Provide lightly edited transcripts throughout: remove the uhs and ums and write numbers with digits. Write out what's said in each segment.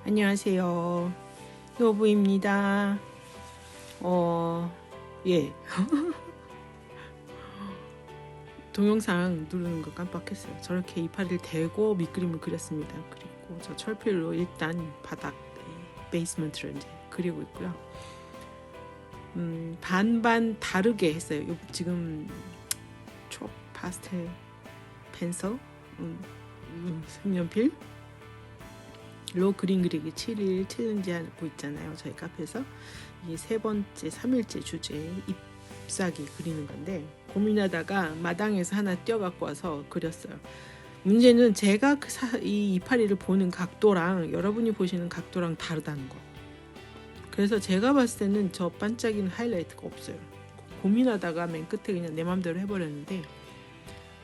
안녕하세요. 노부입니다. 예. 동영상 누르는 거 깜빡했어요. 저렇게 이파리를 대고 밑그림을 그렸습니다. 그리고 저 철필로 일단 바닥 베이스먼트를 이제 그리고 있고요. 반반 다르게 했어요. 지금 촉 파스텔 펜슬, 색연필 로 그림 그리기 7일 챌린지 하고 있잖아요. 저희 카페에서 이게 3번째 3일째 주제 잎사귀 그리는 건데, 고민하다가 마당에서 하나 떼어갖고 와서 그렸어요. 문제는 제가 이 이파리를 보는 각도랑 여러분이 보시는 각도랑 다르다는 거. 그래서 제가 봤을 때는 저 반짝이는 하이라이트가 없어요. 고민하다가 맨 끝에 그냥 내 맘대로 해버렸는데,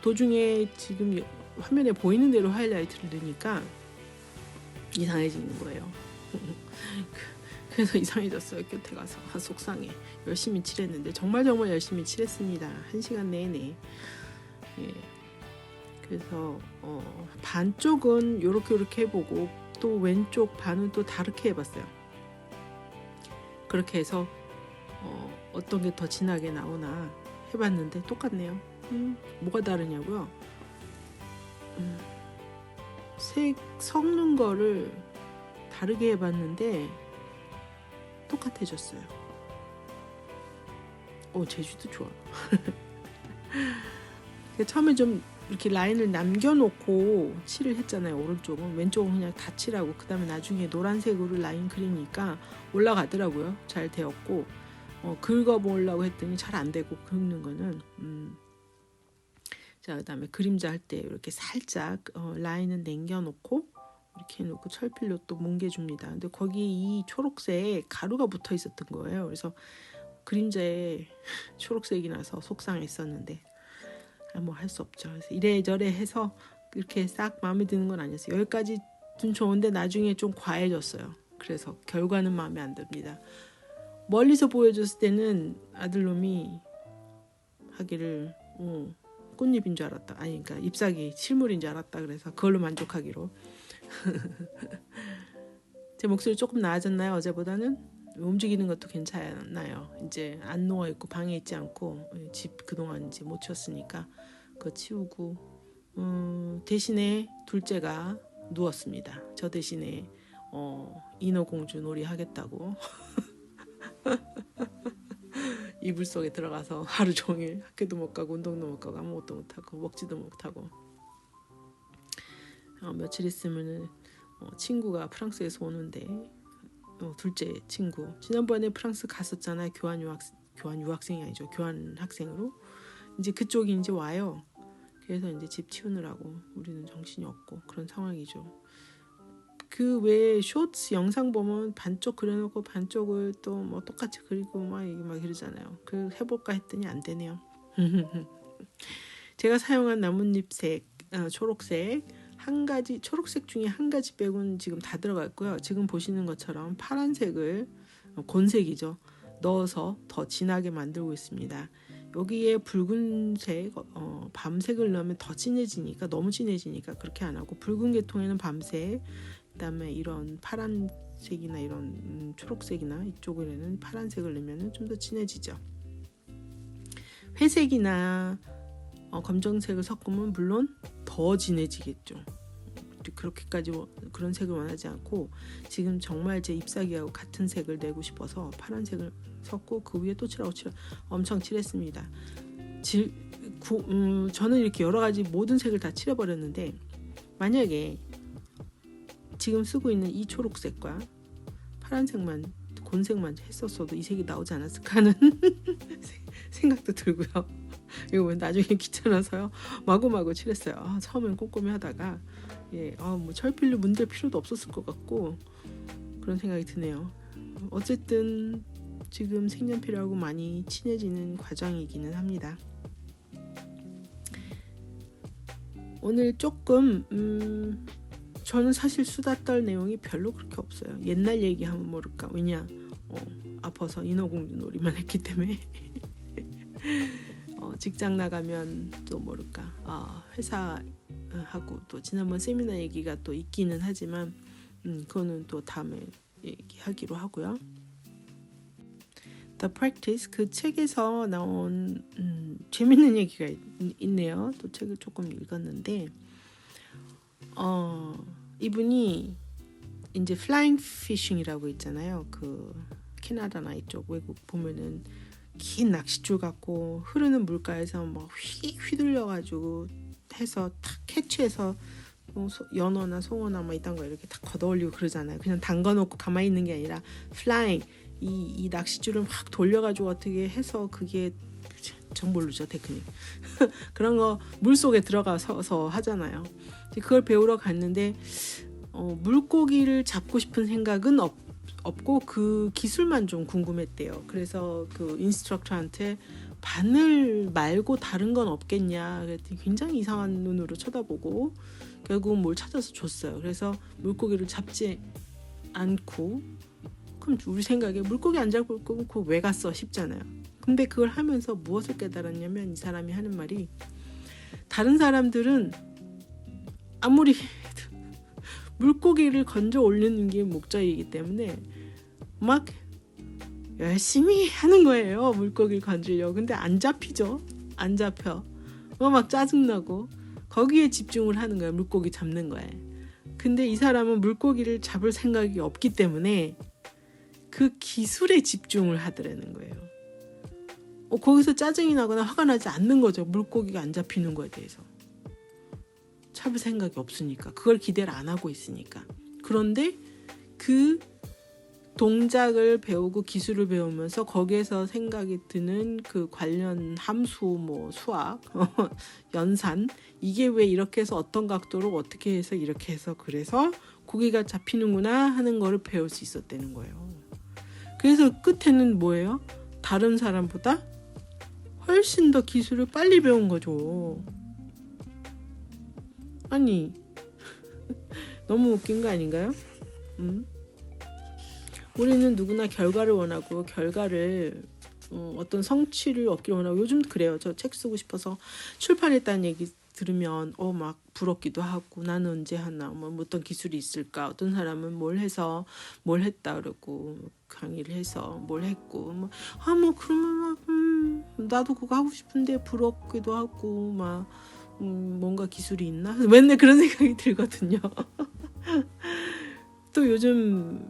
도중에 지금 화면에 보이는 대로 하이라이트를 넣으니까 이상해지는 거예요. 그래서 이상해졌어요. 끝에 가서 속상해. 열심히 칠했는데 정말 열심히 칠했습니다. 1시간 내내. 예. 그래서 반쪽은 요렇게 해보고 또 왼쪽 반은 또 다르게 해봤어요. 그렇게 해서 어떤 게 더 진하게 나오나 해봤는데 똑같네요. 뭐가 다르냐고요? 색 섞는 거를 다르게 해봤는데 똑같아졌어요. 제주도 좋아. 처음에 좀 이렇게 라인을 남겨놓고 칠을 했잖아요. 오른쪽은. 왼쪽은 그냥 다 칠하고, 그 다음에 나중에 노란색으로 라인 그리니까 올라가더라고요. 잘 되었고, 긁어보려고 했더니 잘 안 되고, 긁는 거는. 자, 그 다음에 그림자 할 때 이렇게 살짝 라인은 남겨놓고 이렇게 해놓고 철필로 또 뭉개줍니다. 근데 거기 이 초록색 가루가 붙어 있었던 거예요. 그래서 그림자에 초록색이 나서 속상했었는데 뭐 할 수 없죠. 그래서 이래저래 해서 이렇게 싹 마음에 드는 건 아니었어요. 여기까지 좀 좋은데 나중에 좀 과해졌어요. 그래서 결과는 마음에 안 듭니다. 멀리서 보여줬을 때는 아들놈이 하기를 꽃잎인 줄 알았다. 아니, 그러니까 잎사귀 실물인 줄 알았다. 그래서 그걸로 만족하기로. 제 목소리 조금 나아졌나요? 어제보다는? 움직이는 것도 괜찮아요. 이제 안 누워있고 방에 있지 않고, 집 그동안 이제 못 치웠으니까 그거 치우고, 대신에 둘째가 누웠습니다. 저 대신에 인어공주 놀이 하겠다고 이불 속에 들어가서 하루 종일 학교도 못 가고 운동도 못 가고 아무것도 못 하고 먹지도 못하고, 며칠 있으면은 친구가 프랑스에서 오는데, 둘째 친구 지난번에 프랑스 갔었잖아요. 교환 유학생이 아니죠. 교환 학생으로. 이제 그쪽이 이제 와요. 그래서 이제 집 치우느라고 우리는 정신이 없고 그런 상황이죠. 그 외에 쇼츠 영상 보면 반쪽 그려놓고 반쪽을 또 뭐 똑같이 그리고 막 이러잖아요. 그 해볼까 했더니 안 되네요. 제가 사용한 나뭇잎색, 초록색 한 가지, 초록색 중에 한 가지 빼고는 지금 다 들어가 있고요. 지금 보시는 것처럼 파란색을, 곤색이죠, 넣어서 더 진하게 만들고 있습니다. 여기에 붉은색, 밤색을 넣으면 더 진해지니까, 너무 진해지니까 그렇게 안 하고, 붉은 계통에는 밤색, 그다음에 이런 파란색이나 이런 초록색이나 이쪽에는 파란색을 넣으면 좀 더 진해지죠. 회색이나 검정색을 섞으면 물론 더 진해지겠죠. 그렇게까지 그런 색을 원하지 않고, 지금 정말 제 잎사귀하고 같은 색을 내고 싶어서 파란색을 섞고 그 위에 또 칠하고 엄청 칠했습니다. 저는 이렇게 여러 가지 모든 색을 다 칠해버렸는데, 만약에 지금 쓰고 있는 이 초록색과 파란색만, 곤색만 했었어도 이 색이 나오지 않았을까 하는 생각도 들고요. 이거 나중에 귀찮아서요 마구마구 칠했어요. 처음엔 꼼꼼히 하다가 뭐 철필로 문댈 필요도 없었을 것 같고 그런 생각이 드네요. 어쨌든 지금 색연필하고 많이 친해지는 과정이기는 합니다. 오늘 조금 저는 사실 수다 떨 내용이 별로 그렇게 없어요. 옛날 얘기하면 모를까. 왜냐, 아파서 인어공주 놀이만 했기 때문에. 직장 나가면 또 모를까, 회사하고 또 지난번 세미나 얘기가 또 있기는 하지만 그거는 또 다음에 얘기하기로 하고요. The Practice 그 책에서 나온 재밌는 얘기가 있네요. 또 책을 조금 읽었는데 이분이 이제 Flying Fishing이라고 있잖아요. 그 캐나다나 이쪽 외국 보면은 긴 낚싯줄 갖고 흐르는 물가에서 막 휘둘려가지고 해서 탁 캐치해서 연어나 송어나 뭐 이딴 거 이렇게 다 걷어올리고 그러잖아요. 그냥 담가놓고 가만히 있는 게 아니라 flying 이 낚싯줄을 막 돌려가지고 어떻게 해서 그게 전 모르죠 테크닉 그런 거 물속에 들어가서 하잖아요. 그걸 배우러 갔는데 물고기를 잡고 싶은 생각은 없고 그 기술만 좀 궁금했대요. 그래서 그 인스트럭터한테 바늘 말고 다른 건 없겠냐 그랬더니 굉장히 이상한 눈으로 쳐다보고 결국은 뭘 찾아서 줬어요. 그래서 물고기를 잡지 않고 그럼 우리 생각에 물고기 안 잡을 거면 그거 왜 갔어 싶잖아요. 근데 그걸 하면서 무엇을 깨달았냐면 이 사람이 하는 말이 다른 사람들은 아무리 물고기를 건져 올리는 게 목적이기 때문에 막 열심히 하는 거예요. 물고기를 건지려고. 근데 안 잡히죠. 안 잡혀. 막 짜증나고 거기에 집중을 하는 거예요. 물고기 잡는 거에. 근데 이 사람은 물고기를 잡을 생각이 없기 때문에 그 기술에 집중을 하더라는 거예요. 거기서 짜증이 나거나 화가 나지 않는 거죠. 물고기가 안 잡히는 거에 대해서. 잡을 생각이 없으니까. 그걸 기대를 안 하고 있으니까. 그런데 그 동작을 배우고 기술을 배우면서 거기에서 생각이 드는 그 관련 함수, 뭐 수학, 연산 이게 왜 이렇게 해서 어떤 각도로 어떻게 해서 이렇게 해서 그래서 고기가 잡히는구나 하는 거를 배울 수 있었다는 거예요. 그래서 끝에는 뭐예요? 다른 사람보다 훨씬 더 기술을 빨리 배운 거죠. 아니 너무 웃긴 거 아닌가요? 우리는 누구나 결과를 원하고 결과를 어떤 성취를 얻기를 원하고 요즘도 그래요. 저 책 쓰고 싶어서 출판했다는 얘기 들으면 막 부럽기도 하고 나는 언제 하나 뭐 어떤 기술이 있을까 어떤 사람은 뭘 해서 뭘 했다 그러고 강의를 해서 뭘 했고 뭐 그러면 나도 그거 하고 싶은데 부럽기도 하고 막 뭔가 기술이 있나 맨날 그런 생각이 들거든요. 또 요즘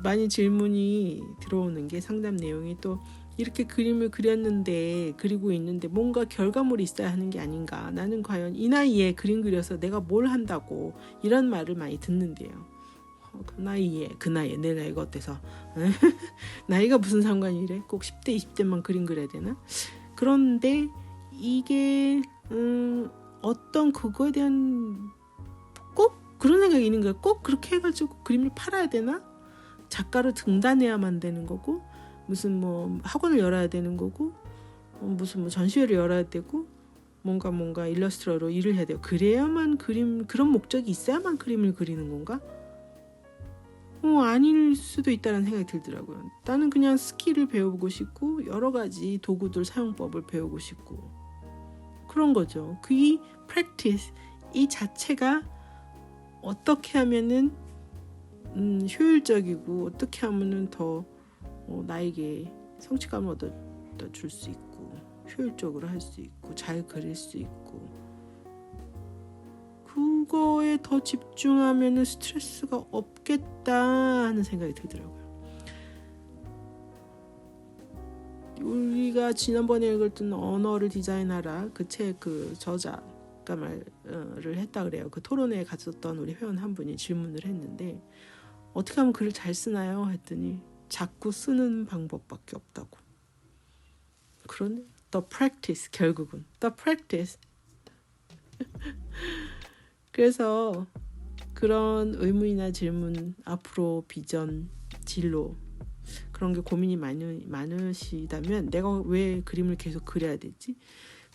많이 질문이 들어오는 게 상담 내용이 또 이렇게 그림을 그리고 있는데 뭔가 결과물이 있어야 하는 게 아닌가. 나는 과연 이 나이에 그림 그려서 내가 뭘 한다고 이런 말을 많이 듣는데요. 그 나이에 내 나이가 어때서 나이가 무슨 상관이래. 꼭 10대 20대만 그림 그려야 되나. 그런데 이게 어떤 그거에 대한 꼭 그런 생각이 있는 거야. 꼭 그렇게 해가지고 그림을 팔아야 되나? 작가로 등단해야만 되는 거고 무슨 뭐 학원을 열어야 되는 거고 무슨 뭐 전시회를 열어야 되고 뭔가 일러스트러로 일을 해야 돼요. 그래야만 그런 목적이 있어야만 그림을 그리는 건가? 아닐 수도 있다는 생각이 들더라고요. 나는 그냥 스킬을 배우고 싶고 여러 가지 도구들 사용법을 배우고 싶고 그런 거죠. 이 practice 이 자체가 어떻게 하면은 효율적이고 어떻게 하면은 더 나에게 성취감을 얻어줄 수 있고 효율적으로 할 수 있고 잘 그릴 수 있고 그거에 더 집중하면은 스트레스가 없겠다 하는 생각이 들더라고요. 우리가 지난번에 읽었던 언어를 디자인하라 그 책 그 저자가 말을 했다 그래요. 그 토론회에 갔었던 우리 회원 한 분이 질문을 했는데 어떻게 하면 글을 잘 쓰나요? 했더니 자꾸 쓰는 방법밖에 없다고. 그러네. The practice 결국은. The practice. 그래서 그런 의문이나 질문, 앞으로 비전, 진로 그런 게 고민이 많으시다면 내가 왜 그림을 계속 그려야 되지?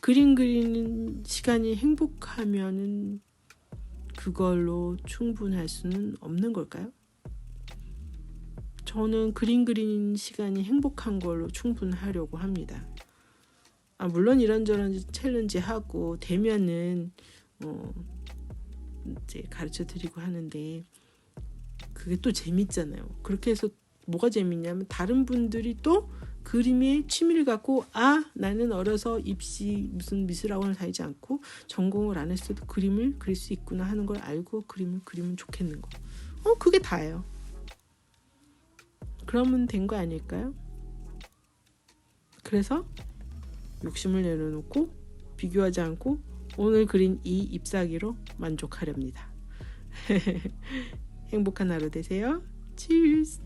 그림 그리는 시간이 행복하면은 그걸로 충분할 수는 없는 걸까요? 저는 그림 그리는 시간이 행복한 걸로 충분하려고 합니다. 물론 이런저런 챌린지 하고 되면은 이제 가르쳐 드리고 하는데 그게 또 재밌잖아요. 그렇게 해서 뭐가 재밌냐면 다른 분들이 또 그림에 취미를 갖고 나는 어려서 입시 무슨 미술학원을 다니지 않고 전공을 안 했어도 그림을 그릴 수 있구나 하는 걸 알고 그림을 그리면 좋겠는 거. 그게 다예요. 그러면 된 거 아닐까요? 그래서 욕심을 내려놓고 비교하지 않고 오늘 그린 이 잎사귀로 만족하렵니다. 행복한 하루 되세요. 치얼스.